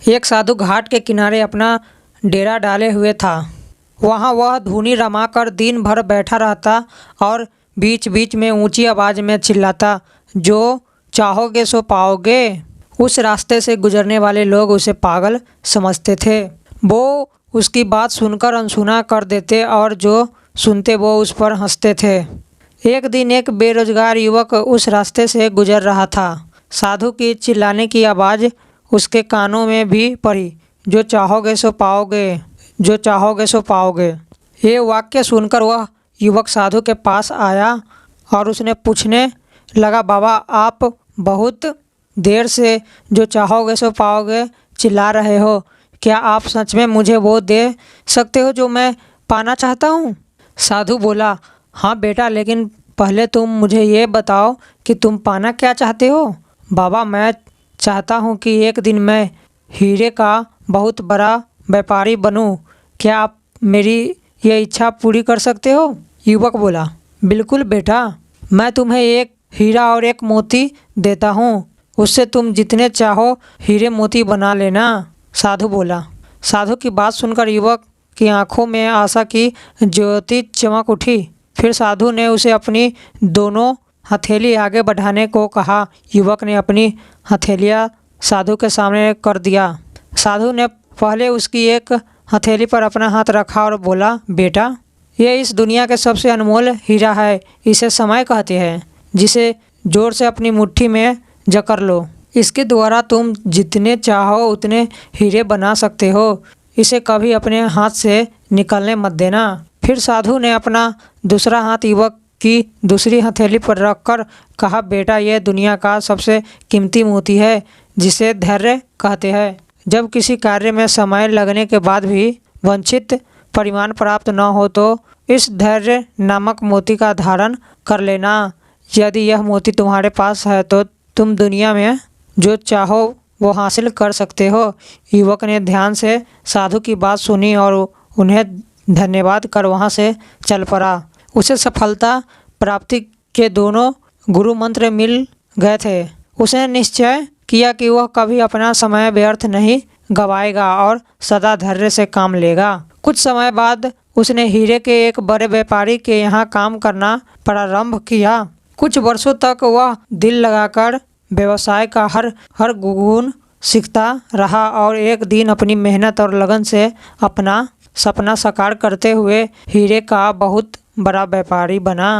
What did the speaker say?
एक साधु घाट के किनारे अपना डेरा डाले हुए था। वहाँ वह धूनी रमाकर दिन भर बैठा रहता और बीच बीच में ऊंची आवाज़ में चिल्लाता, जो चाहोगे सो पाओगे। उस रास्ते से गुजरने वाले लोग उसे पागल समझते थे। वो उसकी बात सुनकर अनसुना कर देते और जो सुनते वो उस पर हंसते थे। एक दिन एक बेरोजगार युवक उस रास्ते से गुजर रहा था। साधु की चिल्लाने की आवाज़ उसके कानों में भी पड़ी, जो चाहोगे सो पाओगे, जो चाहोगे सो पाओगे। ये वाक्य सुनकर वह युवक साधु के पास आया और उसने पूछने लगा, बाबा आप बहुत देर से जो चाहोगे सो पाओगे चिल्ला रहे हो, क्या आप सच में मुझे वो दे सकते हो जो मैं पाना चाहता हूँ? साधु बोला, हाँ बेटा, लेकिन पहले तुम मुझे ये बताओ कि तुम पाना क्या चाहते हो? बाबा मैं चाहता हूँ कि एक दिन मैं हीरे का बहुत बड़ा व्यापारी बनूँ, क्या आप मेरी ये इच्छा पूरी कर सकते हो? युवक बोला, बिल्कुल बेटा, मैं तुम्हें एक हीरा और एक मोती देता हूँ, उससे तुम जितने चाहो हीरे मोती बना लेना। साधु बोला। साधु की बात सुनकर युवक की आंखों में आशा की ज्योति चमक उठी। फिर साधु ने उसे अपनी दोनों हथेली आगे बढ़ाने को कहा। युवक ने अपनी हथेलियाँ साधु के सामने कर दिया। साधु ने पहले उसकी एक हथेली पर अपना हाथ रखा और बोला, बेटा ये इस दुनिया के सबसे अनमोल हीरा है, इसे समय कहते हैं, जिसे जोर से अपनी मुट्ठी में जकड़ लो। इसके द्वारा तुम जितने चाहो उतने हीरे बना सकते हो, इसे कभी अपने हाथ से निकलने मत देना। फिर साधु ने अपना दूसरा हाथ युवक की दूसरी हथेली पर रखकर कहा, बेटा ये दुनिया का सबसे कीमती मोती है, जिसे धैर्य कहते हैं। जब किसी कार्य में समय लगने के बाद भी वांछित परिणाम प्राप्त न हो तो इस धैर्य नामक मोती का धारण कर लेना। यदि यह मोती तुम्हारे पास है तो तुम दुनिया में जो चाहो वो हासिल कर सकते हो। युवक ने ध्यान से साधु की बात सुनी और उन्हें धन्यवाद कर वहाँ से चल पड़ा। उसे सफलता प्राप्ति के दोनों गुरु मंत्र मिल गए थे। उसने निश्चय किया कि वह कभी अपना समय व्यर्थ नहीं गवाएगा और सदा धैर्य से काम लेगा। कुछ समय बाद उसने हीरे के एक बड़े व्यापारी के यहाँ काम करना प्रारंभ किया। कुछ वर्षों तक वह दिल लगाकर व्यवसाय का हर गुण सीखता रहा और एक दिन अपनी मेहनत और लगन से अपना सपना साकार करते हुए हीरे का बहुत बड़ा व्यापारी बना।